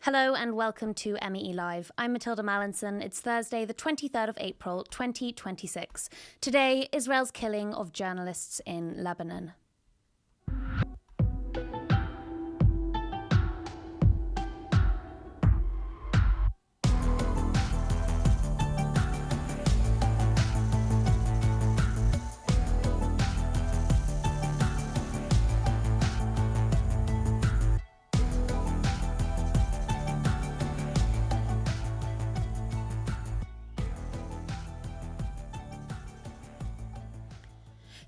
Hello and welcome to MEE Live. I'm Matilda Mallinson. It's Thursday, the 23rd of April, 2026. Today, Israel's killing of journalists in Lebanon.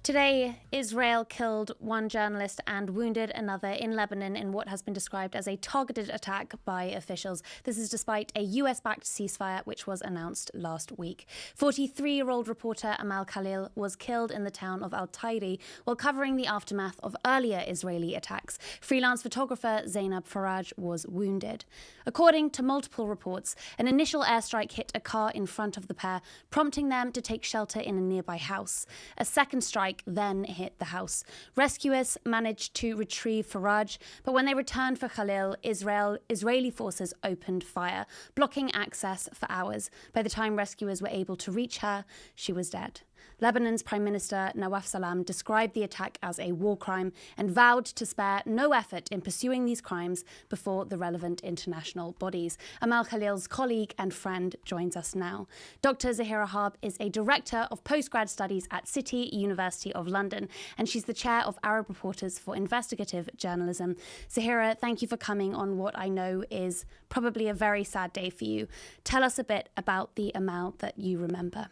Today, Israel killed one journalist and wounded another in Lebanon in what has been described as a targeted attack by officials. This is despite a US-backed ceasefire which was announced last week. 43-year-old reporter Amal Khalil was killed in the town of al-Tayri while covering the aftermath of earlier Israeli attacks. Freelance photographer Zeinab Faraj was wounded. According to multiple reports, an initial airstrike hit a car in front of the pair, prompting them to take shelter in a nearby house. A second strike then hit the house. Rescuers managed to retrieve Faraj, but when they returned for Khalil, Israeli forces opened fire, blocking access for hours. By the time rescuers were able to reach her, she was dead. Lebanon's Prime Minister Nawaf Salam described the attack as a war crime and vowed to spare no effort in pursuing these crimes before the relevant international bodies. Amal Khalil's colleague and friend joins us now. Dr. Zahira Harb is a director of postgrad studies at City University of London, and she's the chair of Arab Reporters for Investigative Journalism. Zahira, thank you for coming on what I know is probably a very sad day for you. Tell us a bit about the Amal that you remember.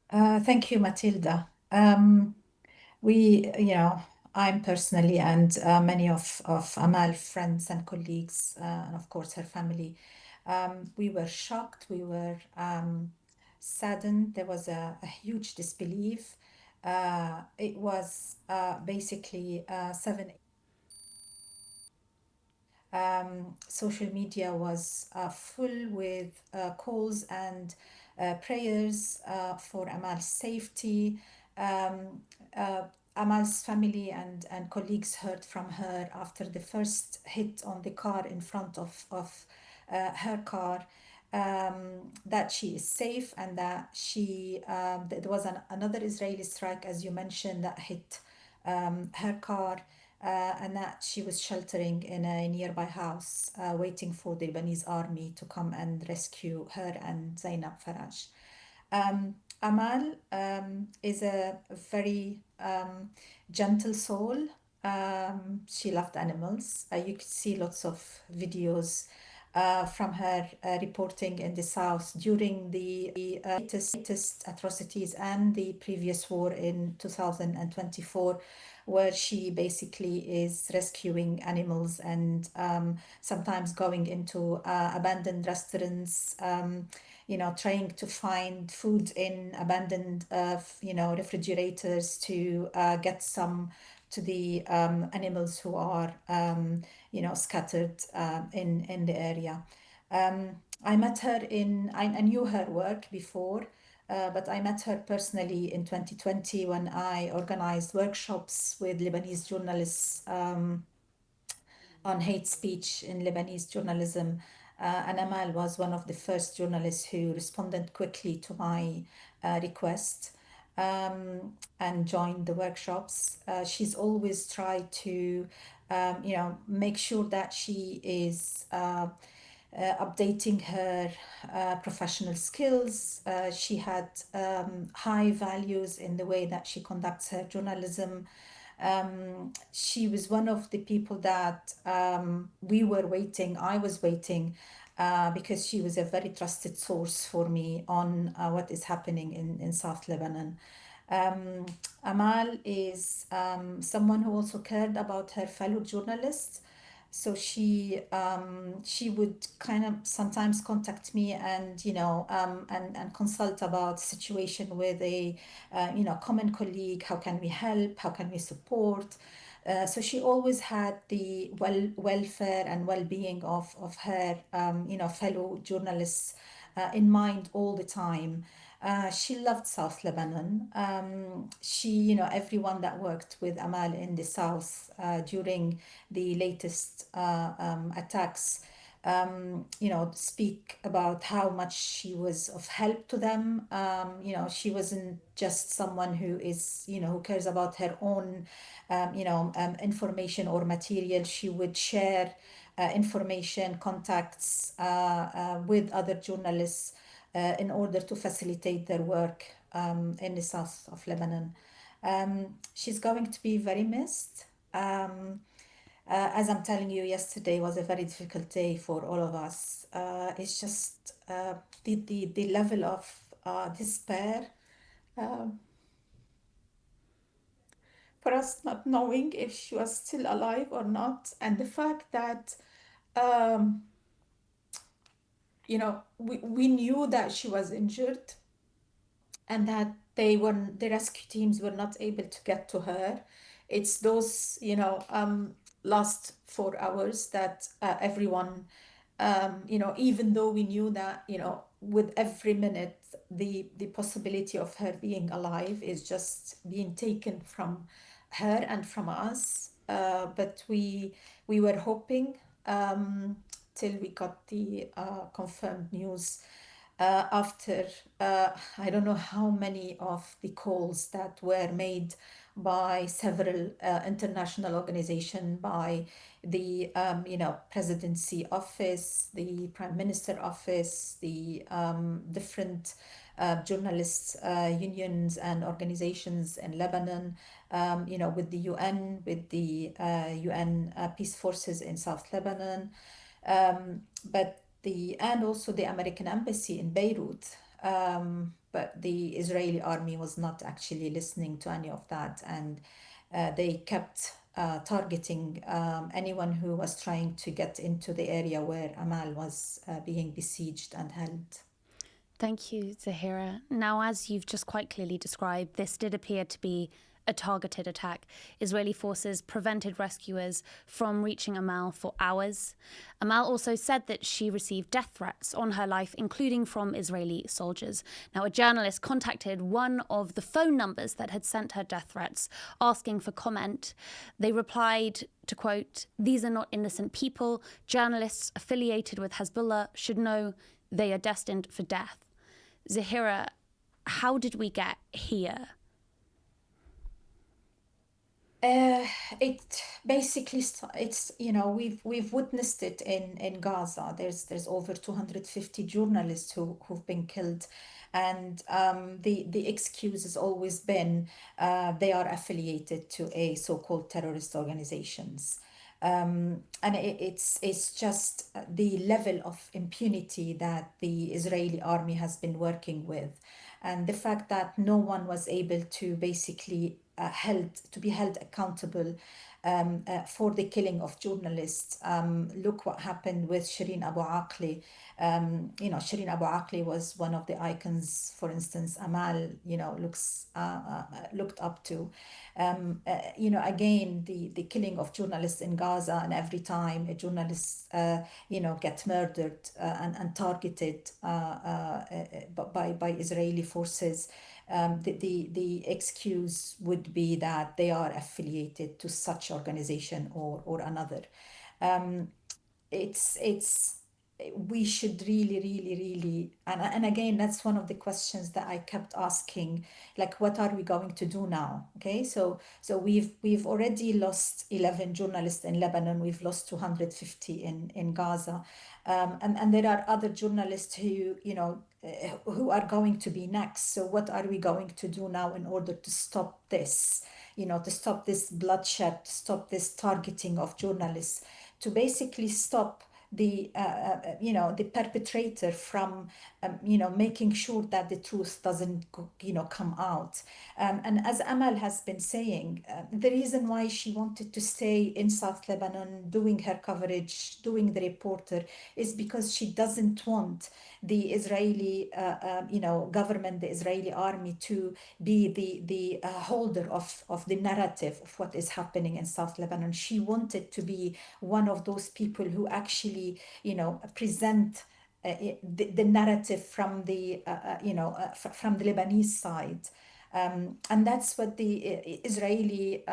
Thank you, Matilda. I'm personally and many of Amal friends and colleagues, and of course her family, we were shocked, we were saddened. There was a huge disbelief. It was basically 7. Social media was full with calls and prayers for Amal's safety. Amal's family and colleagues heard from her after the first hit on the car in front of her car, that she is safe and that there was another Israeli strike, as you mentioned, that hit her car. And that she was sheltering in a nearby house, waiting for the Lebanese army to come and rescue her and Zeinab Faraj. Amal is a very gentle soul. She loved animals. You could see lots of videos from her reporting in the south during the latest atrocities and the previous war in 2024, where she basically is rescuing animals and sometimes going into abandoned restaurants, trying to find food in abandoned, refrigerators to get some to the animals who are, scattered in the area. I met her I knew her work before, but I met her personally in 2020 when I organized workshops with Lebanese journalists on hate speech in Lebanese journalism. And Amal was one of the first journalists who responded quickly to my request and joined the workshops. She's always tried to, make sure that she is updating her professional skills. She had high values in the way that she conducts her journalism. She was one of the people that I was waiting, because she was a very trusted source for me on what is happening in South Lebanon. Amal is someone who also cared about her fellow journalists. So she would kind of sometimes contact me and and consult about situation with a common colleague. How can we help? How can we support? So she always had the welfare and well-being of her fellow journalists in mind all the time. She loved South Lebanon. Everyone that worked with Amal in the South during the latest attacks, speak about how much she was of help to them. She wasn't just someone who cares about her own, information or material. She would share information, contacts with other journalists in order to facilitate their work in the south of Lebanon. She's going to be very missed. As I'm telling you, yesterday was a very difficult day for all of us. It's just the level of despair for us not knowing if she was still alive or not, and the fact that um, we knew that she was injured and that the rescue teams were not able to get to her. It's those last 4 hours that everyone even though we knew that with every minute the possibility of her being alive is just being taken from her and from us, but we were hoping till we got the confirmed news after I don't know how many of the calls that were made by several international organizations, by the presidency office, the prime minister office, the different journalists unions and organizations in Lebanon, with the UN, with the UN peace forces in South Lebanon, and also the American embassy in Beirut. But the Israeli army was not actually listening to any of that, and they kept targeting anyone who was trying to get into the area where Amal was being besieged and held. Thank you, Zahira. Now, as you've just quite clearly described, this did appear to be a targeted attack. Israeli forces prevented rescuers from reaching Amal for hours. Amal also said that she received death threats on her life, including from Israeli soldiers. Now, a journalist contacted one of the phone numbers that had sent her death threats, asking for comment. They replied to quote, "These are not innocent people. Journalists affiliated with Hezbollah should know they are destined for death." Zahira, how did we get here? It basically it's we've witnessed it in Gaza. There's over 250 journalists who've been killed, and the excuse has always been they are affiliated to a so-called terrorist organizations. And it's just the level of impunity that the Israeli army has been working with, and the fact that no one was able to basically be held accountable for the killing of journalists. Look what happened with Shireen Abu Akleh. Shireen Abu Akleh was one of the icons, for instance, Amal, looked up to. Again, the killing of journalists in Gaza, and every time a journalist, get murdered and targeted by Israeli forces, the excuse would be that they are affiliated to such organization or another. Um, it's we should really, and again, that's one of the questions that I kept asking, like, what are we going to do now? Okay, so we've already lost 11 journalists in Lebanon. We've lost 250 in Gaza, and there are other journalists who are going to be next. So what are we going to do now in order to stop this? To stop this bloodshed, to stop this targeting of journalists, to basically stop the perpetrator from making sure that the truth doesn't come out. And as Amal has been saying, the reason why she wanted to stay in South Lebanon doing her coverage, doing the reporter, is because she doesn't want the Israeli government, the Israeli army, to be the holder of the narrative of what is happening in South Lebanon. She wanted to be one of those people who actually present the narrative from the from the Lebanese side. And that's what the Israeli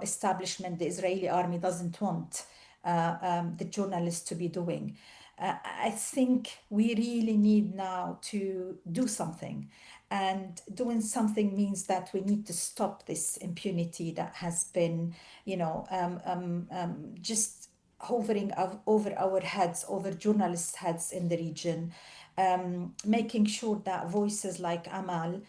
establishment, the Israeli army doesn't want the journalists to be doing. I think we really need now to do something. And doing something means that we need to stop this impunity that has been, just hovering over our heads, over journalists' heads in the region, making sure that voices like Amal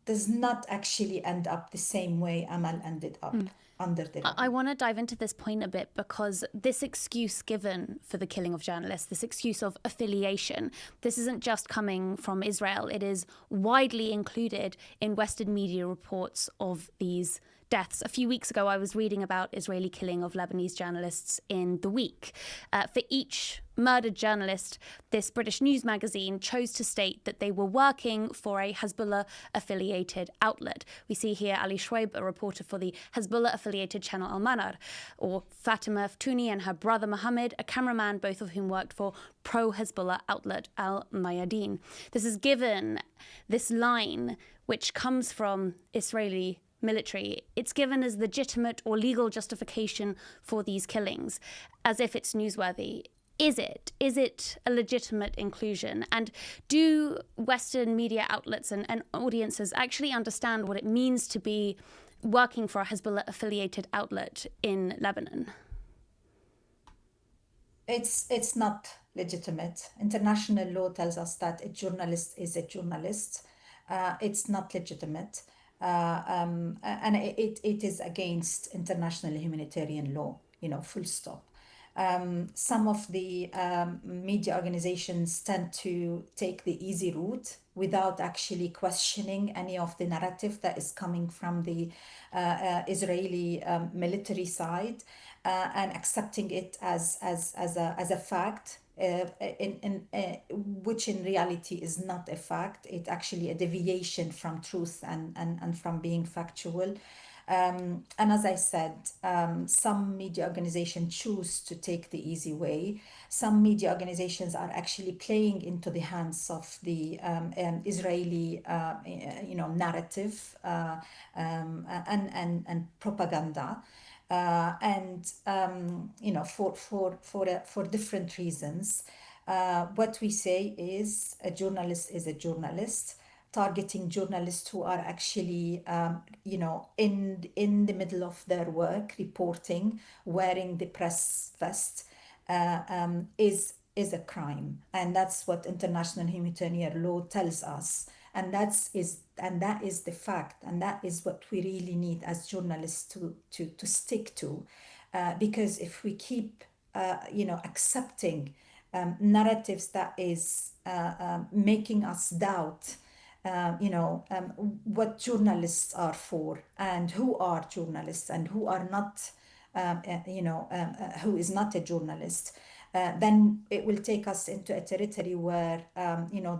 does not actually end up the same way Amal ended up, under the I rubble. want to dive into this point a bit because this excuse given for the killing of journalists, this excuse of affiliation, this isn't just coming from Israel. It is widely included in Western media reports of these deaths. A few weeks ago, I was reading about Israeli killing of Lebanese journalists in The Week. For each murdered journalist, this British news magazine chose to state that they were working for a Hezbollah-affiliated outlet. We see here Ali Shwaib, a reporter for the Hezbollah-affiliated channel Al-Manar, or Fatima Ftuni and her brother Mohammed, a cameraman, both of whom worked for pro-Hezbollah outlet Al-Mayadeen. This is given, this line, which comes from Israeli military, it's given as legitimate or legal justification for these killings, as if it's newsworthy. Is it? Is it a legitimate inclusion? And do Western media outlets and audiences actually understand what it means to be working for a Hezbollah-affiliated outlet in Lebanon? It's not legitimate. International law tells us that a journalist is a journalist. It's not legitimate. And it is against international humanitarian law, full stop. Some of the media organizations tend to take the easy route without actually questioning any of the narrative that is coming from the Israeli military side, and accepting it as a fact, which in reality is not a fact. It's actually a deviation from truth and from being factual. And as I said, some media organizations choose to take the easy way. Some media organizations are actually playing into the hands of the Israeli, narrative and propaganda. For different reasons. What we say is a journalist is a journalist, targeting journalists who are actually, in the middle of their work, reporting, wearing the press vest, is a crime, and that's what international humanitarian law tells us. And that is the fact, and that is what we really need as journalists to stick to, because if we keep accepting narratives that is making us doubt what journalists are for, and who are journalists and who are not, who is not a journalist, then it will take us into a territory where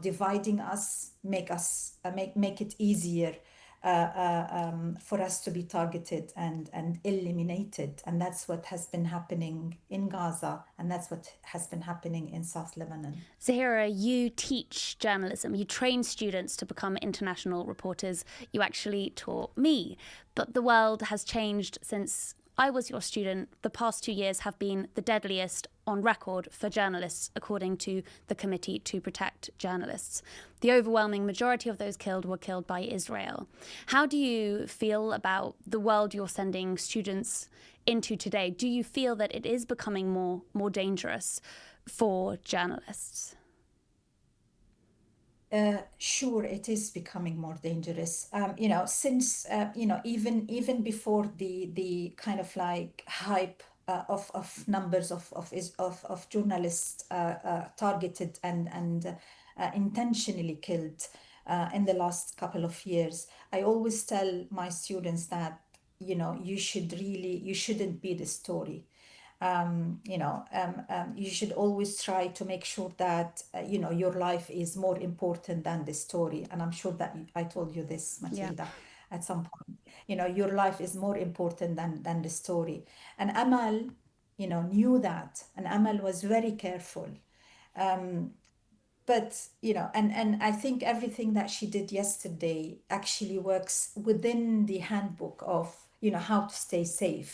dividing us make it easier for us to be targeted and eliminated. And that's what has been happening in Gaza, and that's what has been happening in South Lebanon. Zahira, you teach journalism. You train students to become international reporters. You actually taught me. But the world has changed since I was your student. The past 2 years have been the deadliest on record for journalists, according to the Committee to Protect Journalists. The overwhelming majority of those killed were killed by Israel. How do you feel about the world you're sending students into today? Do you feel that it is becoming more dangerous for journalists? Sure, it is becoming more dangerous. Since even before the kind of like hype of numbers of journalists targeted and intentionally killed in the last couple of years, I always tell my students that you shouldn't be the story. You should always try to make sure that your life is more important than the story. And I'm sure that I told you this, Matilda, at some point. Your life is more important than the story. And Amal, knew that, and Amal was very careful. but and I think everything that she did yesterday actually works within the handbook of how to stay safe.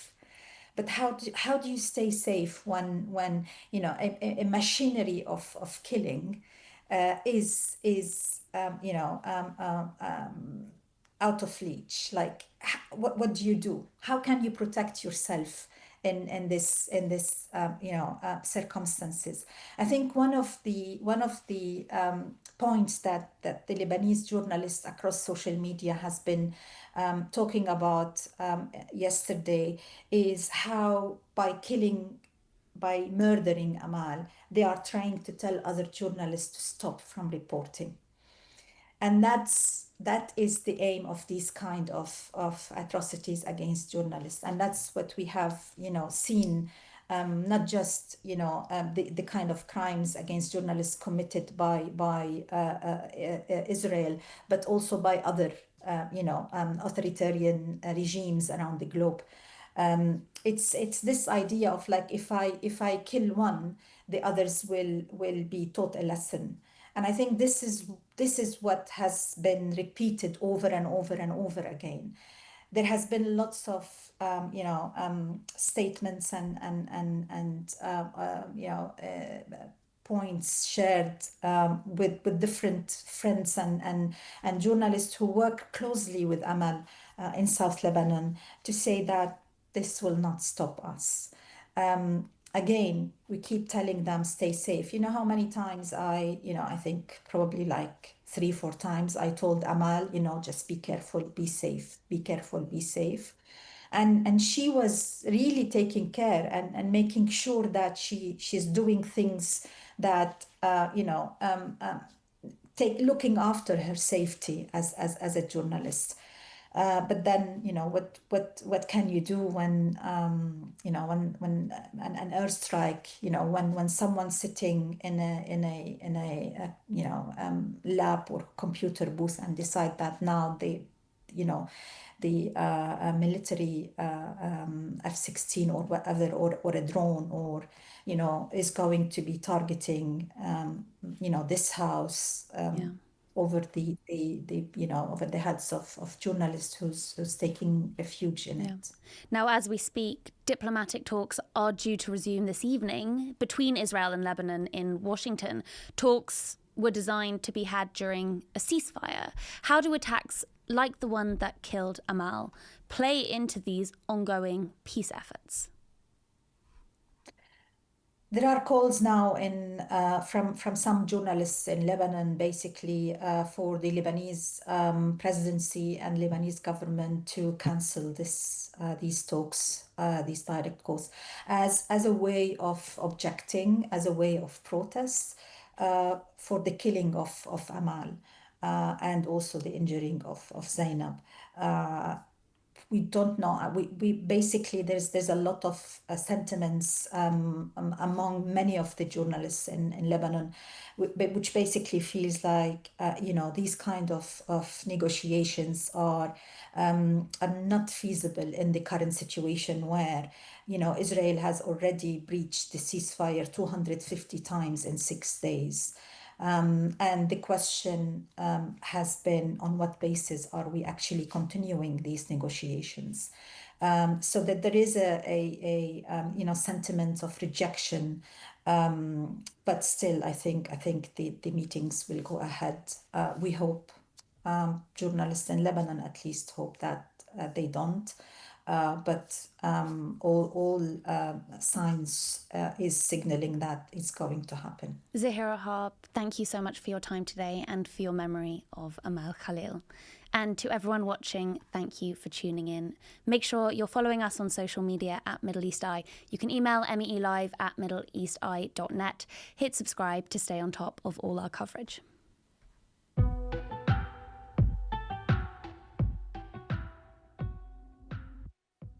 But how do you stay safe when a machinery of killing is out of reach? Like, what do you do? How can you protect yourself in this circumstances? I think one of the points that the Lebanese journalists across social media has been talking about yesterday is how by murdering Amal, they are trying to tell other journalists to stop from reporting. And that is the aim of these kind of atrocities against journalists. And that's what we have seen, not just the kind of crimes against journalists committed by Israel, but also by other authoritarian regimes around the globe. It's this idea of like, if I kill one, the others will be taught a lesson. And I think this is what has been repeated over and over and over again. There has been lots of statements and points shared with different friends and journalists who work closely with Amal in South Lebanon, to say that this will not stop us. Again, we keep telling them, stay safe. You know how many times I think probably like 3-4 times I told Amal, just be careful, be safe, be careful, be safe. And she was really taking care and making sure that she's doing things that looking after her safety as a journalist. But then, what can you do when when an airstrike, when someone's sitting in a lab or computer booth and decide that now the military F-16 or whatever, or a drone, or is going to be targeting this house. Over over the heads of journalists who's taking refuge in it. Now, as we speak, diplomatic talks are due to resume this evening between Israel and Lebanon in Washington. Talks were designed to be had during a ceasefire. How do attacks like the one that killed Amal play into these ongoing peace efforts? There are calls now from some journalists in Lebanon, basically for the Lebanese presidency and Lebanese government to cancel these talks, these direct calls, as a way of objecting, as a way of protest for the killing of Amal and also the injuring of Zainab. We don't know. We basically, there's a lot of sentiments among many of the journalists in Lebanon, which basically feels like these kind of negotiations are not feasible in the current situation, where Israel has already breached the ceasefire 250 times in 6 days. And the question has been, on what basis are we actually continuing these negotiations? So that there is a sentiment of rejection, but still, I think the meetings will go ahead. We hope, journalists in Lebanon at least hope that they don't. But all signs is signaling that it's going to happen. Zahira Harb, thank you so much for your time today and for your memory of Amal Khalil. And to everyone watching, thank you for tuning in. Make sure you're following us on social media at Middle East Eye. You can email meelive@middleeasteye.net. Hit subscribe to stay on top of all our coverage.